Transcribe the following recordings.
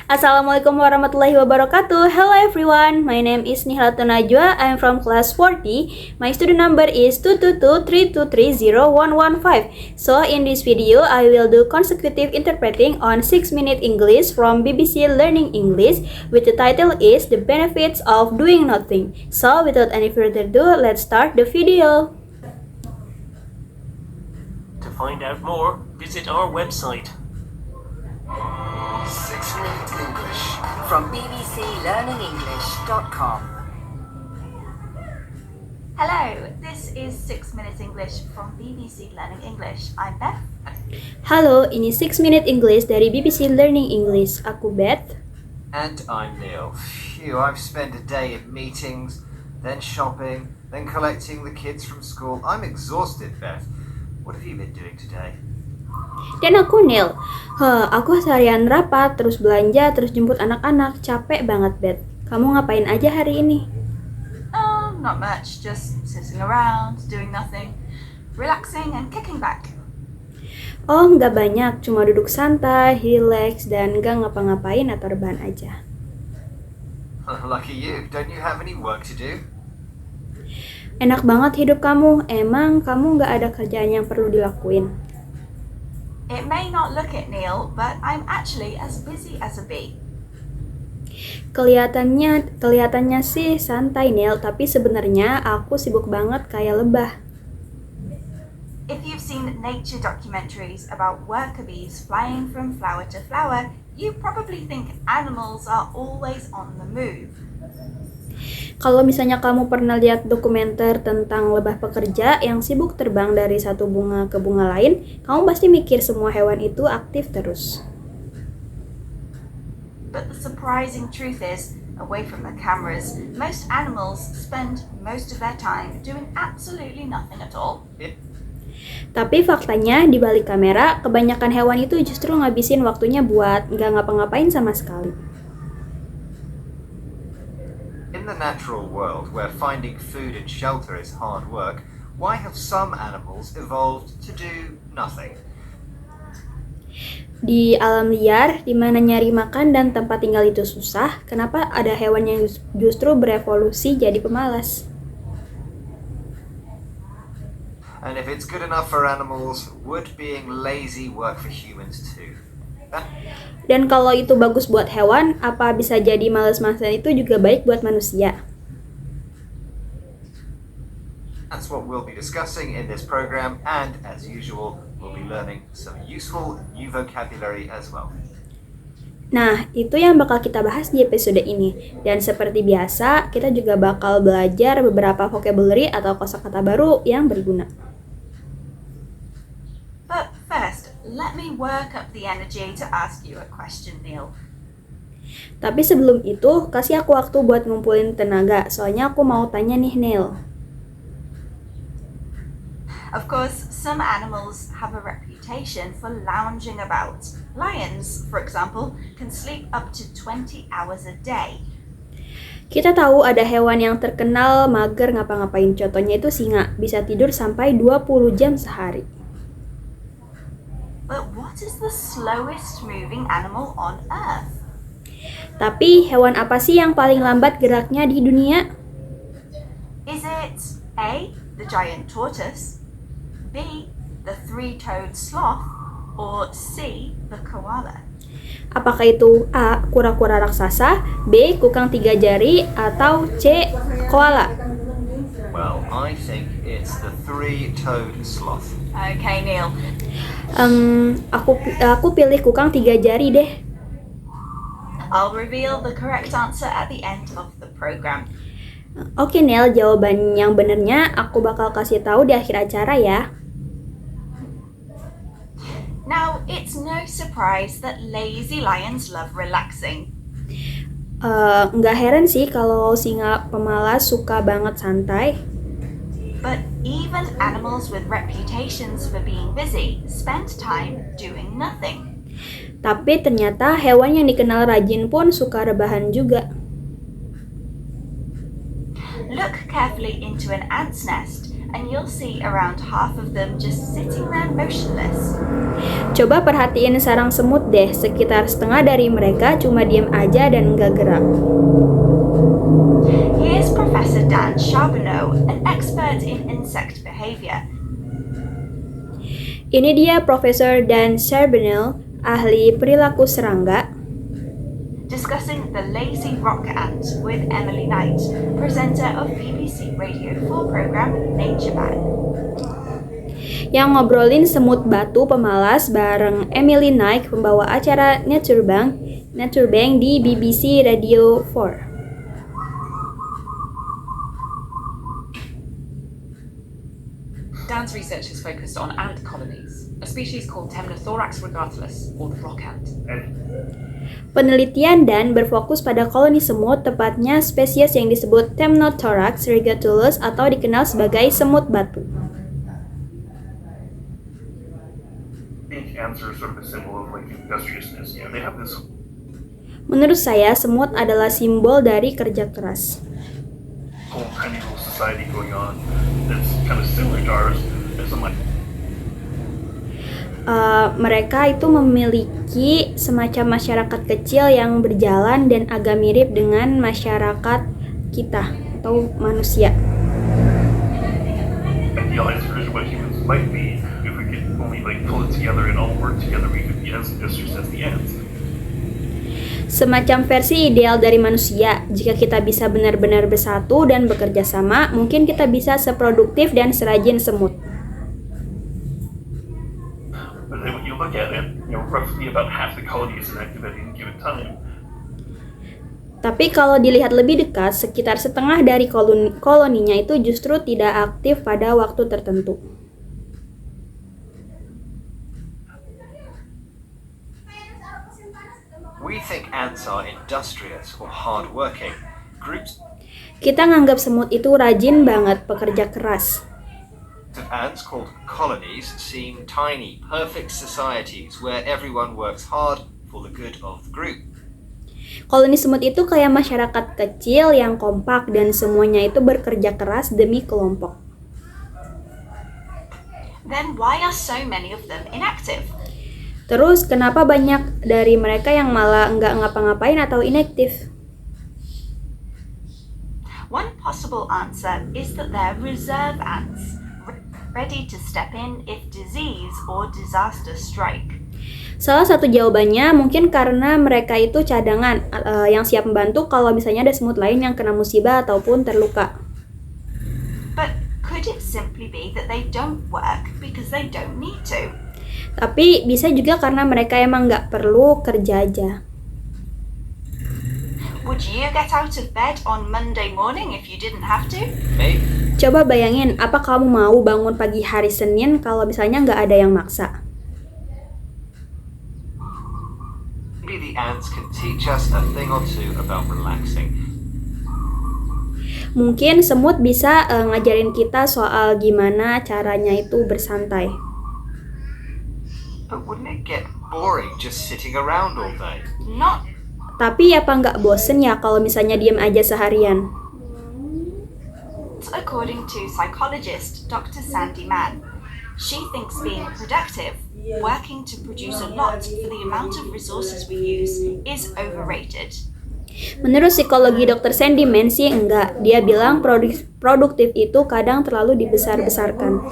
Assalamualaikum warahmatullahi wabarakatuh. Hello everyone, my name is Nihlatul Najwa. I am from class 40. My student number is 22232301115. So in this video, I will do consecutive interpreting on 6-minute English from BBC Learning English, with the title is The Benefits of Doing Nothing. So without any further ado, let's start the video. To find out more, visit our website. 6-minute English from bbclearningenglish.com. Hello, this is 6 Minutes English from BBC Learning English. I'm Beth. Halo, ini 6-minute English dari BBC Learning English. Aku Beth. And I'm Neil. Phew, I've spent a day in meetings, then shopping, then collecting the kids from school. I'm exhausted, Beth. What have you been doing today? Dan aku Neil. Aku seharian rapat, terus belanja, terus jemput anak-anak. Capek banget, Beth. Kamu ngapain aja hari ini? Oh, not much. Just sitting around, doing nothing, relaxing and kicking back. Oh, nggak banyak. Cuma duduk santai, relax, dan nggak ngapa-ngapain atau rebahan aja. Lucky you. Don't you have any work to do? Enak banget hidup kamu. Emang kamu nggak ada kerjaan yang perlu dilakuin? It may not look it, Neil, but I'm actually as busy as a bee. Kelihatannya sih santai, Neil, tapi sebenarnya aku sibuk banget kayak lebah. If you've seen nature documentaries about worker bees flying from flower to flower, you probably think animals are always on the move. Kalau misalnya kamu pernah lihat dokumenter tentang lebah pekerja yang sibuk terbang dari satu bunga ke bunga lain, kamu pasti mikir semua hewan itu aktif terus. But the surprising truth is, away from the cameras, most animals spend most of their time doing absolutely nothing at all. Tapi faktanya di balik kamera, kebanyakan hewan itu justru ngabisin waktunya buat nggak ngapa-ngapain sama sekali. In the natural world, where finding food and shelter is hard work, why have some animals evolved to do nothing? Di alam liar, di mana nyari makan dan tempat tinggal itu susah, kenapa ada hewan yang justru berevolusi jadi pemalas? And if it's good enough for animals, would being lazy work for humans too? Dan kalau itu bagus buat hewan, apa bisa jadi malas-malasan itu juga baik buat manusia? That's what we'll be discussing in this program, and as usual, we'll be learning some useful new vocabulary as well. Nah, itu yang bakal kita bahas di episode ini. Dan seperti biasa, kita juga bakal belajar beberapa vocabulary atau kosakata baru yang berguna. But first, let me work up the energy to ask you a question, Neil. Tapi sebelum itu, kasih aku waktu buat ngumpulin tenaga. Soalnya aku mau tanya nih, Neil. Of course, some animals have a reputation for lounging about. Lions, for example, can sleep up to 20 hours a day. Kita tahu ada hewan yang terkenal mager ngapa-ngapain. Contohnya itu singa, bisa tidur sampai 20 jam sehari. But what is the slowest moving animal on Earth? Tapi hewan apa sih yang paling lambat geraknya di dunia? Is it A, the giant tortoise, B, the three-toed sloth, or C, the koala? Apakah itu A, kura-kura raksasa, B, kukang 3 jari, atau C, koala? Well, I think it's the three-toed sloth. Okay, Neil. Aku pilih kukang 3 jari deh. I'll reveal the correct answer at the end of the program. Oke, Neil, jawaban yang benernya aku bakal kasih tahu di akhir acara ya. Now, it's no surprise that lazy lions love relaxing. Nggak heran sih kalau singa pemalas suka banget santai. But even animals with reputations for being busy spend time doing nothing. Tapi ternyata hewan yang dikenal rajin pun suka rebahan juga. Look carefully into an ant's nest and you'll see around half of them just sitting there motionless. Coba perhatiin sarang semut deh, sekitar setengah dari mereka cuma diem aja dan nggak gerak. Here's Professor Dan Charbonneau, an expert in insect behavior. Ini dia Profesor Dan Charbonneau, ahli perilaku serangga, Discussing the lazy rock ant with Emily Knight, presenter of BBC Radio 4 program Nature Bank. yang ngobrolin semut batu pemalas bareng Emily Knight, pembawa acara Nature Bank di BBC Radio 4. Dan's research is focused on ant colonies, a species called Temnothorax regatulus, or the rock ant. Penelitian Dan berfokus pada koloni semut, tepatnya spesies yang disebut Temnothorax regatulus atau dikenal sebagai semut batu. Each ants are sort of a symbol of like industriousness. You know, they have this Menurut saya, semut adalah simbol dari kerja keras. whole tiny little society going on that's kind of similar to ours. As I'm like, Mereka itu memiliki semacam masyarakat kecil yang berjalan dan agak mirip dengan masyarakat kita atau manusia. idealized version of what humans might be if we could only like pull it together and all work together. We could be as industrious as the ants. Semacam versi ideal dari manusia. Jika kita bisa benar-benar bersatu dan bekerja sama, mungkin kita bisa seproduktif dan serajin semut. But then when you look at it, you know, roughly about half the colony is inactive at any given time. Tapi kalau dilihat lebih dekat, sekitar setengah dari koloninya itu justru tidak aktif pada waktu tertentu. We think ants are industrious or hardworking. Groups Kita nganggap semut itu rajin banget, pekerja keras. of ants called colonies seem tiny, perfect societies where everyone works hard for the good of the group. Koloni semut itu kayak masyarakat kecil yang kompak dan semuanya itu bekerja keras demi kelompok. Then why are so many of them inactive? Terus kenapa banyak dari mereka yang malah nggak ngapa-ngapain atau inaktif? One possible answer is that they're reserve ants, ready to step in if disease or disaster strike. Salah satu jawabannya mungkin karena mereka itu cadangan yang siap membantu kalau misalnya ada semut lain yang kena musibah ataupun terluka. But could it simply be that they don't work because they don't need to? Tapi bisa juga karena mereka emang nggak perlu kerja aja. Would you get out of bed on Monday morning if you didn't have to? Maybe Coba bayangin, apa kamu mau bangun pagi hari Senin kalau misalnya nggak ada yang maksa? the ants can teach us a thing or two about relaxing. Mungkin semut bisa ngajarin kita soal gimana caranya itu bersantai. But wouldn't it get boring just sitting around all day? Not Tapi apa nggak bosen ya kalau misalnya diem aja seharian? according to psychologist Dr. Sandy Mann. She thinks being productive, working to produce a lot for the amount of resources we use, is overrated. Menurut psikologi Dr. Sandy Mann sih enggak. Dia bilang produktif itu kadang terlalu dibesar-besarkan.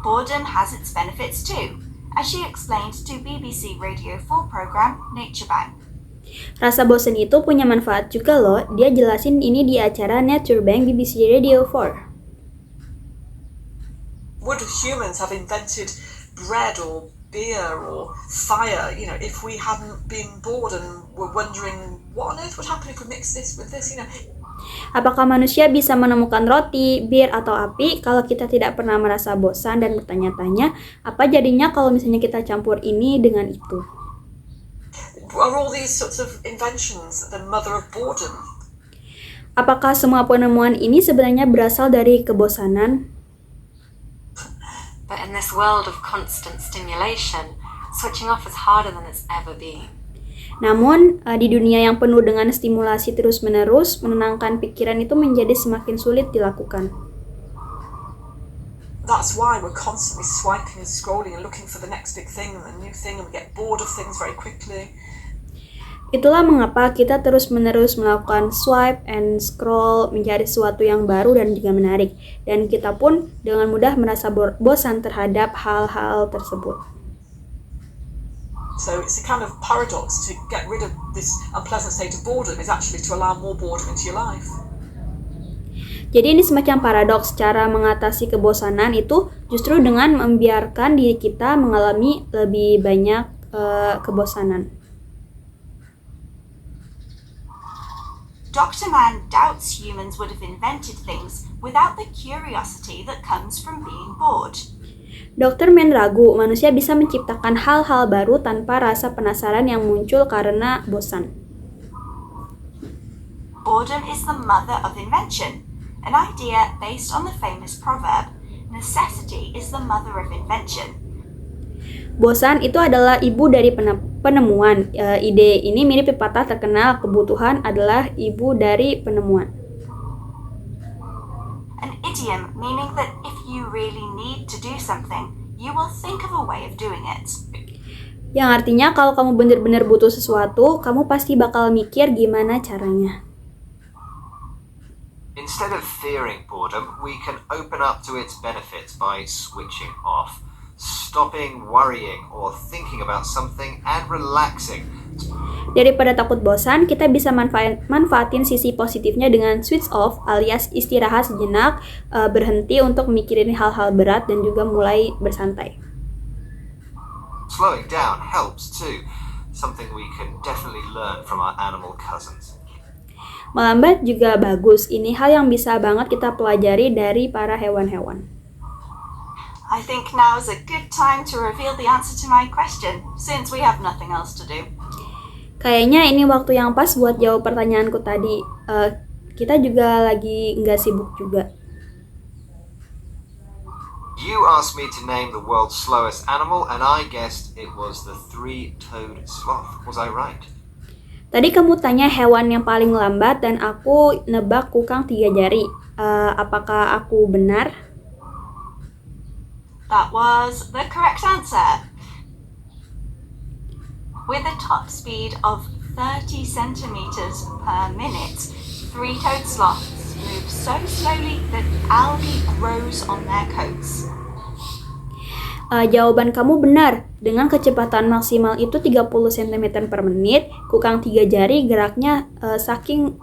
Boredom has its benefits too, as she explained to BBC Radio 4 program Nature Bank. Rasa bosen itu punya manfaat juga loh. Dia jelasin ini di acara Nature Bank BBC Radio 4. Would humans have invented bread or beer or fire, if we hadn't been bored and were wondering what on earth would happen if we mix this with this, Apakah manusia bisa menemukan roti, bir, atau api kalau kita tidak pernah merasa bosan dan bertanya-tanya apa jadinya kalau misalnya kita campur ini dengan itu? Are all these sorts of inventions the mother of boredom? Apakah semua penemuan ini sebenarnya berasal dari kebosanan? But in this world of constant stimulation, switching off is harder than it's ever been. Namun, di dunia yang penuh dengan stimulasi terus-menerus, menenangkan pikiran itu menjadi semakin sulit dilakukan. That's why we're constantly swiping and scrolling and looking for the next big thing and the new thing, and we get bored of things very quickly. Itulah mengapa kita terus-menerus melakukan swipe and scroll mencari sesuatu yang baru dan juga menarik. Dan kita pun dengan mudah merasa bosan terhadap hal-hal tersebut. So it's a kind of paradox to get rid of this unpleasant state of boredom is actually to allow more boredom into your life. Jadi ini semacam paradoks, cara mengatasi kebosanan itu justru dengan membiarkan diri kita mengalami lebih banyak kebosanan. Dr. Mann doubts humans would have invented things without the curiosity that comes from being bored. Dr. Mann ragu manusia bisa menciptakan hal-hal baru tanpa rasa penasaran yang muncul karena bosan. Boredom is the mother of invention, an idea based on the famous proverb, necessity is the mother of invention. Bosan itu adalah ibu dari penemuan. Ide ini mirip pepatah terkenal, kebutuhan adalah ibu dari penemuan. An idiom meaning that if you really need to do something, you will think of a way of doing it. Yang artinya kalau kamu benar-benar butuh sesuatu, kamu pasti bakal mikir gimana caranya. Instead of fearing boredom, we can open up to its benefits by switching off, stopping worrying or thinking about something, and relaxing. Daripada takut bosan, kita bisa manfaatin sisi positifnya dengan switch off alias istirahat sejenak, berhenti untuk mikirin hal-hal berat dan juga mulai bersantai. Slowing down helps too, something we can definitely learn from our animal cousins. Melambat juga bagus, ini hal yang bisa banget kita pelajari dari para hewan-hewan. I think now is a good time to reveal the answer to my question, since we have nothing else to do. Kayaknya ini waktu yang pas buat jawab pertanyaanku tadi. Kita juga lagi nggak sibuk juga. You asked me to name the world's slowest animal, and I guessed it was the three-toed sloth. Was I right? Tadi kamu tanya hewan yang paling lambat dan aku nebak kukang 3 jari. Apakah aku benar? That was the correct answer. With a top speed of 30 centimeters per minute, three-toed sloths move so slowly that algae grows on their coats. Jawaban kamu benar. Dengan kecepatan maksimal itu 30 cm per menit, kukang 3 jari geraknya saking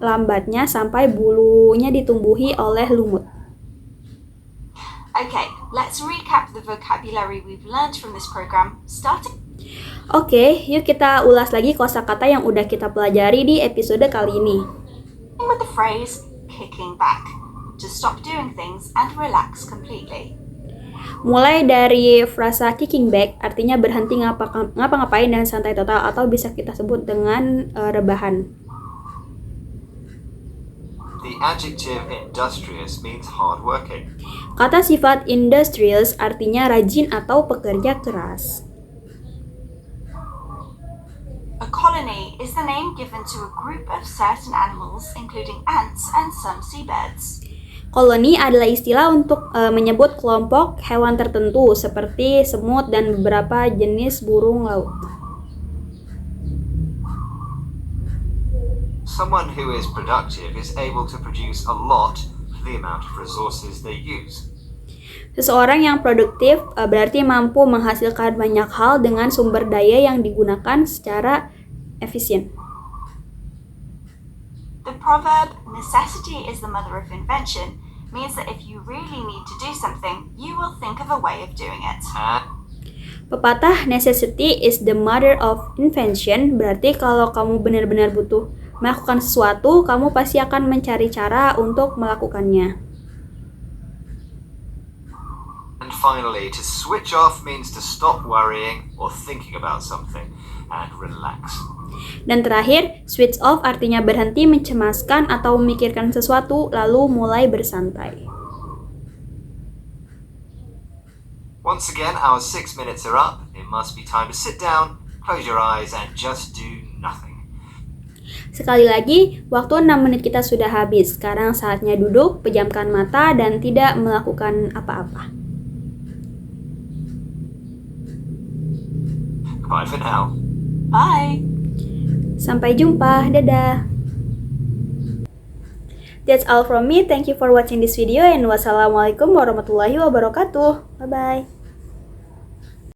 lambatnya sampai bulunya ditumbuhi oleh lumut. Okay, let's recap the vocabulary we've learned from this program, starting Oke, yuk kita ulas lagi kosakata yang udah kita pelajari di episode kali ini. with the phrase kicking back, to stop doing things and relax completely. Mulai dari frasa kicking back, artinya berhenti ngapa-ngapain dan santai total, atau bisa kita sebut dengan rebahan. The adjective industrious means hardworking. Kata sifat industrious artinya rajin atau pekerja keras. A colony is the name given to a group of certain animals, including ants and some seabirds. Koloni adalah istilah untuk menyebut kelompok hewan tertentu seperti semut dan beberapa jenis burung laut. Someone who is productive is able to produce a lot for the amount of resources they use. Seseorang yang produktif berarti mampu menghasilkan banyak hal dengan sumber daya yang digunakan secara efisien. The proverb, necessity is the mother of invention, means that if you really need to do something, you will think of a way of doing it. Pepatah necessity is the mother of invention berarti kalau kamu benar-benar butuh melakukan sesuatu, kamu pasti akan mencari cara untuk melakukannya. And finally, to switch off means to stop worrying or thinking about something and relax. Dan terakhir, switch off artinya berhenti mencemaskan atau memikirkan sesuatu lalu mulai bersantai. Once again, our 6 minutes are up. It must be time to sit down, close your eyes, and just do nothing. Sekali lagi, waktu 6 menit kita sudah habis. Sekarang saatnya duduk, pejamkan mata, dan tidak melakukan apa-apa. Bye for now. Bye! Sampai jumpa, dadah! That's all from me. Thank you for watching this video and wassalamualaikum warahmatullahi wabarakatuh. Bye-bye.